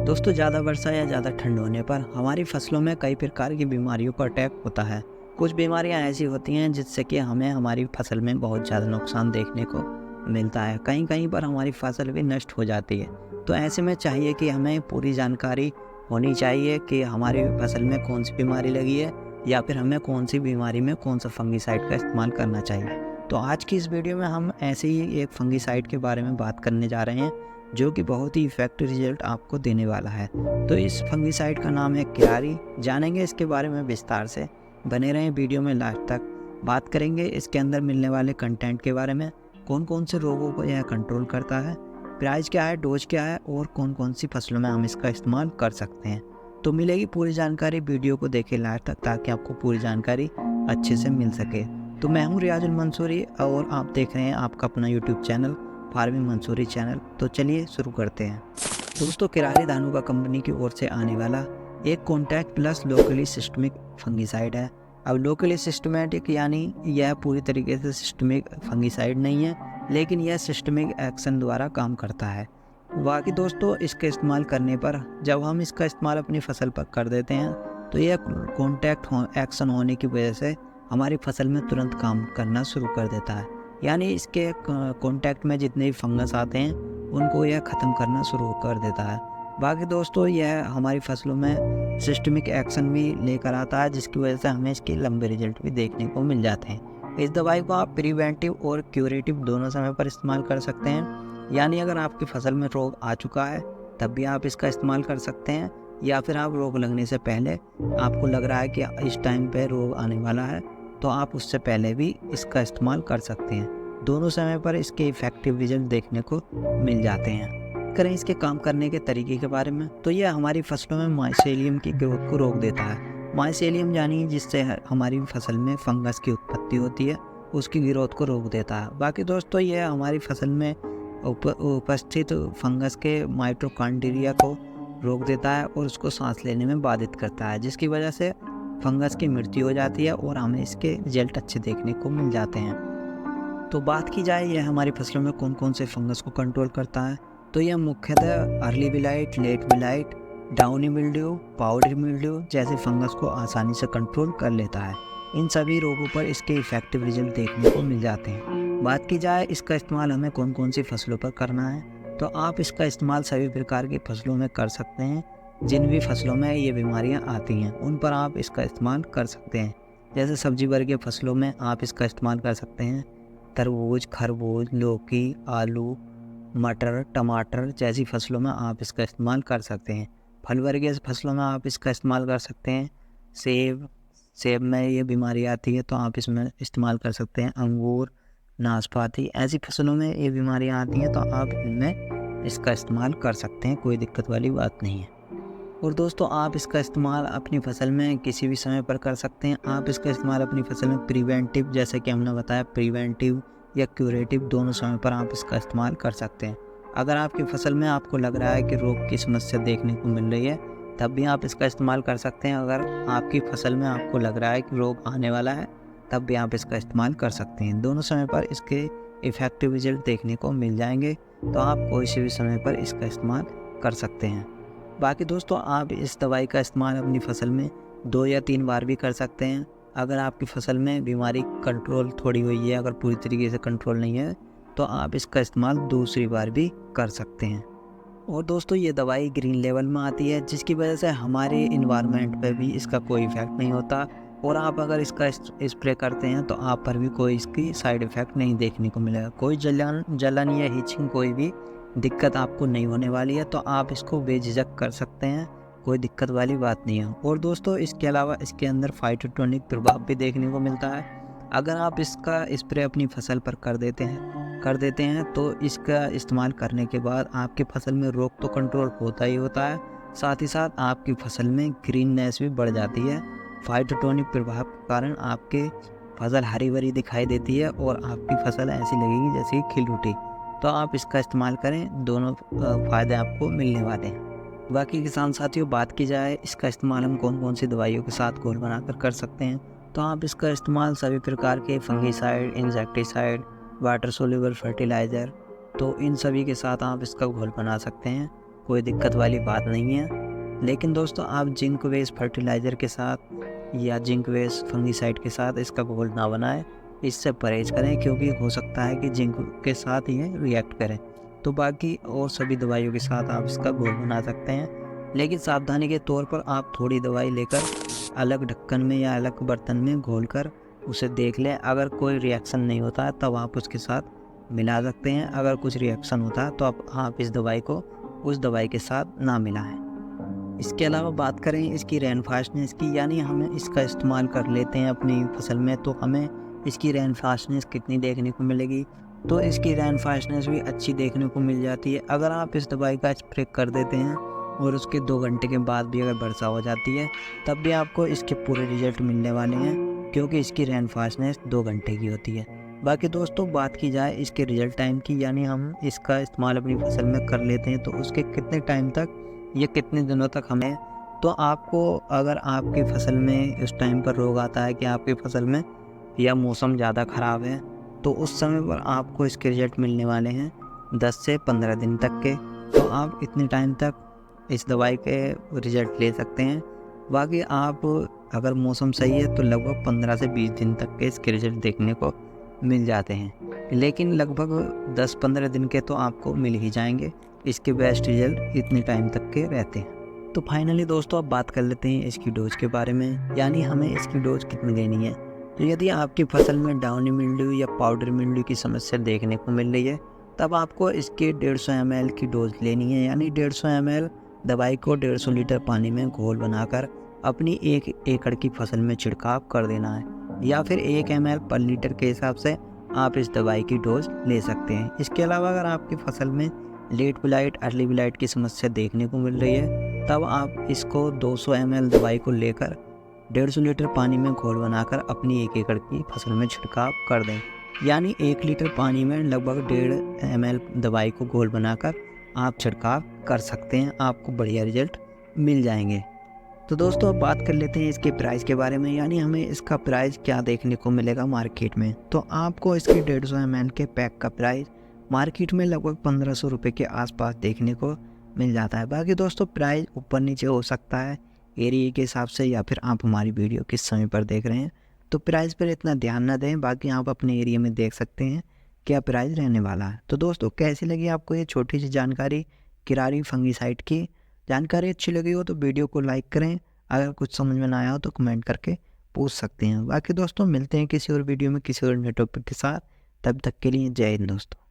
दोस्तों, ज़्यादा वर्षा या ज़्यादा ठंड होने पर हमारी फसलों में कई प्रकार की बीमारियों का अटैक होता है। कुछ बीमारियां ऐसी होती हैं जिससे कि हमें हमारी फसल में बहुत ज़्यादा नुकसान देखने को मिलता है। कहीं कहीं पर हमारी फसल भी नष्ट हो जाती है। तो ऐसे में चाहिए कि हमें पूरी जानकारी होनी चाहिए कि हमारी फसल में कौन सी बीमारी लगी है या फिर हमें कौन सी बीमारी में कौन सा फंगिसाइड का इस्तेमाल करना चाहिए। तो आज की इस वीडियो में हम ऐसे ही एक फंगिसाइड के बारे में बात करने जा रहे हैं जो कि बहुत ही इफेक्टिव रिजल्ट आपको देने वाला है। तो इस फंगिसाइड का नाम है किरारी। जानेंगे इसके बारे में विस्तार से। बने रहें वीडियो में लास्ट तक। बात करेंगे इसके अंदर मिलने वाले कंटेंट के बारे में, कौन कौन से रोगों को यह कंट्रोल करता है, प्राइस क्या है, डोज क्या है और कौन कौन सी फसलों में हम इसका इस्तेमाल कर सकते हैं। तो मिलेगी पूरी जानकारी। वीडियो को देखें लास्ट तक ताकि आपको पूरी जानकारी अच्छे से मिल सके। तो मैं हूँ रियाजुल मंसूरी और आप देख रहे हैं आपका अपना YouTube channel farming Mansoori channel. तो चलिए शुरू करते हैं। दोस्तों, किरारी धानुका कंपनी की ओर से आने वाला एक contact plus locally systemic fungicide है। अब लोकली सिस्टमेटिक यानी यह पूरी तरीके से सिस्टमिक फंगिसाइड नहीं है, लेकिन यह सिस्टमिक एक्शन द्वारा काम करता है। बाकी दोस्तों, इसके इस्तेमाल करने पर जब हम इसका इस्तेमाल अपनी फसल पर कर देते हैं तो यह कॉन्टैक्ट एक्शन होने की वजह से हमारी फसल में तुरंत काम करना शुरू कर देता है। यानी इसके कॉन्टैक्ट में जितने भी फंगस आते हैं उनको यह ख़त्म करना शुरू कर देता है। बाकी दोस्तों, यह हमारी फसलों में सिस्टमिक एक्शन भी लेकर आता है, जिसकी वजह से हमें इसके लंबे रिजल्ट भी देखने को मिल जाते हैं। इस दवाई को आप प्रिवेंटिव और क्यूरेटिव दोनों समय पर इस्तेमाल कर सकते हैं। यानी अगर आपकी फसल में रोग आ चुका है तब भी आप इसका इस्तेमाल कर सकते हैं, या फिर आप रोग लगने से पहले आपको लग रहा है कि इस टाइम पे रोग आने वाला है तो आप उससे पहले भी इसका इस्तेमाल कर सकते हैं। दोनों समय पर इसके इफ़ेक्टिव रिजल्ट देखने को मिल जाते हैं। करें इसके काम करने के तरीके के बारे में, तो यह हमारी फसलों में माइसेलियम की ग्रोथ को रोक देता है। माइसेलियम यानी जिससे हमारी फसल में फंगस की उत्पत्ति होती है, उसकी ग्रोथ को रोक देता है। बाकी दोस्तों, यह हमारी फसल में उपस्थित फंगस के माइटोकॉन्ड्रिया को रोक देता है और उसको सांस लेने में बाधित करता है, जिसकी वजह से फंगस की मृत्यु हो जाती है और हमें इसके रिजल्ट अच्छे देखने को मिल जाते हैं। तो बात की जाए यह हमारी फसलों में कौन कौन से फंगस को कंट्रोल करता है, तो यह मुख्यतः early blight, late blight, downy mildew, powder mildew जैसे फंगस को आसानी से कंट्रोल कर लेता है। इन सभी रोगों पर इसके इफेक्टिव रिजल्ट देखने को मिल जाते हैं। बात की जाए इसका इस्तेमाल हमें कौन कौन सी फसलों पर करना है, तो आप इसका इस्तेमाल सभी प्रकार की फसलों में कर सकते हैं। जिन भी फसलों में ये बीमारियां आती हैं उन पर आप इसका इस्तेमाल कर सकते हैं। जैसे सब्जी वर्गीय फसलों में आप इसका इस्तेमाल कर सकते हैं। तरबूज, खरबूज, लौकी, आलू, मटर, टमाटर जैसी फसलों में आप इसका इस्तेमाल कर सकते हैं। फल वर्गीय फसलों में आप इसका इस्तेमाल कर सकते हैं। सेब में ये बीमारी आती है तो आप इसमें इस्तेमाल कर सकते हैं। अंगूर, नाशपाती ऐसी फसलों में ये बीमारियां आती हैं तो आप इनमें इसका इस्तेमाल कर सकते हैं। कोई दिक्कत वाली बात नहीं है। और दोस्तों, आप इसका इस्तेमाल अपनी फसल में किसी भी समय पर कर सकते हैं। आप इसका इस्तेमाल अपनी फसल में प्रिवेंटिव, जैसे कि हमने बताया, प्रिवेंटिव या क्यूरेटिव दोनों समय पर आप इसका इस्तेमाल कर सकते हैं। अगर आपकी फसल में आपको लग रहा है कि रोग की समस्या देखने को मिल रही है तब भी आप इसका इस्तेमाल कर सकते हैं। अगर आपकी फसल में आपको लग रहा है कि रोग आने वाला है तब भी आप इसका इस्तेमाल कर सकते हैं। दोनों समय पर इसके इफ़ेक्टिव रिजल्ट देखने को मिल जाएंगे, तो आप कोई से भी समय पर इसका इस्तेमाल कर सकते हैं। बाकी दोस्तों, आप इस दवाई का इस्तेमाल अपनी फसल में 2 या 3 बार भी कर सकते हैं। अगर आपकी फसल में बीमारी कंट्रोल थोड़ी हुई है, अगर पूरी तरीके से कंट्रोल नहीं है, तो आप इसका इस्तेमाल दूसरी बार भी कर सकते हैं। और दोस्तों, ये दवाई ग्रीन लेवल में आती है, जिसकी वजह से हमारे इन्वायरमेंट पे भी इसका कोई इफ़ेक्ट नहीं होता। और आप अगर इसका स्प्रे करते हैं तो आप पर भी कोई इसकी साइड इफ़ेक्ट नहीं देखने को मिलेगा। कोई जलन या हीचिंग, कोई भी दिक्कत आपको नहीं होने वाली है, तो आप इसको बेझिझक कर सकते हैं। कोई दिक्कत वाली बात नहीं है। और दोस्तों, इसके अलावा इसके अंदर फाइटोटॉनिक प्रभाव भी देखने को मिलता है। अगर आप इसका स्प्रे अपनी फसल पर कर देते हैं तो इसका इस्तेमाल करने के बाद आपकी फसल में रोग तो कंट्रोल होता ही होता है, साथ ही साथ आपकी फसल में ग्रीननेस भी बढ़ जाती है। फाइटोटॉनिक प्रभाव के कारण आपके फसल हरी भरी दिखाई देती है और आपकी फसल ऐसी लगेगी जैसे कि खिल उठी। तो आप इसका इस्तेमाल करें, दोनों फ़ायदे आपको मिलने वाले हैं। बाकी किसान साथियों, बात की जाए इसका इस्तेमाल हम कौन कौन सी दवाइयों के साथ घोल बनाकर कर सकते हैं, तो आप इसका इस्तेमाल सभी प्रकार के fungicide, insecticide, water soluble fertiliser, तो इन सभी के साथ आप इसका घोल बना सकते हैं। कोई दिक्कत वाली बात नहीं है। लेकिन दोस्तों आप जिंक बेस फर्टिलाइज़र के साथ या जिंक बेस फंगीसाइड के साथ इसका घोल ना बनाएं, इससे परहेज़ करें, क्योंकि हो सकता है कि जिंक के साथ ये रिएक्ट करें। तो बाकी और सभी दवाइयों के साथ आप इसका घोल बना सकते हैं, लेकिन सावधानी के तौर पर आप थोड़ी दवाई लेकर अलग ढक्कन में या अलग बर्तन में घोल कर उसे देख लें। अगर कोई रिएक्शन नहीं होता है तब आप उसके साथ मिला सकते हैं। अगर कुछ रिएक्शन होता है तो आप इस दवाई को उस दवाई के साथ ना मिलाएं। इसके अलावा बात करें इसकी रेनफास्टनेस की, यानी हमें इसका इस्तेमाल कर लेते हैं अपनी फसल में तो हमें इसकी रेनफास्टनेस कितनी देखने को मिलेगी। तो इसकी रेनफास्टनेस भी अच्छी देखने को मिल जाती है। अगर आप इस दवाई का स्प्रे कर देते हैं और उसके 2 घंटे के बाद भी अगर वर्षा हो जाती है तब भी आपको इसके पूरे रिजल्ट मिलने वाले हैं, क्योंकि इसकी रेनफास्टनेस 2 घंटे की होती है। बाकी दोस्तों बात की जाए इसके रिजल्ट टाइम की, यानी हम इसका इस्तेमाल अपनी फसल में कर लेते हैं तो उसके कितने टाइम तक या कितने दिनों तक हमें, तो आपको अगर आपकी फसल में उस टाइम पर रोग आता है कि आपकी फसल में या मौसम ज़्यादा ख़राब है, तो उस समय पर आपको इसके रिजल्ट मिलने वाले हैं 10 से 15 दिन तक के। तो आप इतने टाइम तक इस दवाई के रिजल्ट ले सकते हैं। बाकी आप अगर मौसम सही है तो लगभग 15 से 20 दिन तक के इसके रिजल्ट देखने को मिल जाते हैं, लेकिन लगभग 10-15 दिन के तो आपको मिल ही जाएंगे। इसके बेस्ट रिजल्ट इतने टाइम तक के रहते हैं। तो फाइनली दोस्तों अब बात कर लेते हैं इसकी डोज के बारे में, यानी हमें इसकी डोज कितनी लेनी है। तो यदि आपकी फसल में डाउनी मिल्ड्यू या पाउडर मिल्ड्यू की समस्या देखने को मिल रही है तब आपको इसकी 150 ml की डोज लेनी है, यानी 150 ml दवाई को 150 लीटर पानी में घोल बनाकर अपनी 1 एकड़ की फसल में छिड़काव कर देना है, या फिर 1 ml पर लीटर के हिसाब से आप इस दवाई की डोज ले सकते हैं। इसके अलावा अगर आपकी फसल में लेट ब्लाइट अर्ली ब्लाइट की समस्या देखने को मिल रही है तब आप इसको 200 ml दवाई को लेकर 150 लीटर पानी में घोल बनाकर अपनी 1 एकड़ की फसल में छिड़काव कर दें, यानी 1 लीटर पानी में लगभग 1.5 ml दवाई को घोल बनाकर आप छिड़काव कर सकते हैं। आपको बढ़िया रिजल्ट मिल जाएंगे। तो दोस्तों अब बात कर लेते हैं इसके प्राइस के बारे में, यानी हमें इसका प्राइस क्या देखने को मिलेगा मार्केट में। तो आपको इसके 150 ml के पैक का प्राइस मार्केट में लगभग 1500 रुपये के आसपास देखने को मिल जाता है। बाकी दोस्तों प्राइस ऊपर नीचे हो सकता है एरिया के हिसाब से, या फिर आप हमारी वीडियो किस समय पर देख रहे हैं, तो प्राइस पर इतना ध्यान ना दें। बाकी आप अपने एरिया में देख सकते हैं क्या प्राइस रहने वाला है। तो दोस्तों कैसी लगी आपको ये छोटी सी जानकारी किरारी फंगीसाइड की। जानकारी अच्छी लगी हो तो वीडियो को लाइक करें, अगर कुछ समझ में ना आया हो तो कमेंट करके पूछ सकते हैं। बाकी दोस्तों मिलते हैं किसी और वीडियो में किसी और नए टॉपिक के साथ, तब तक के लिए जय हिंद दोस्तों।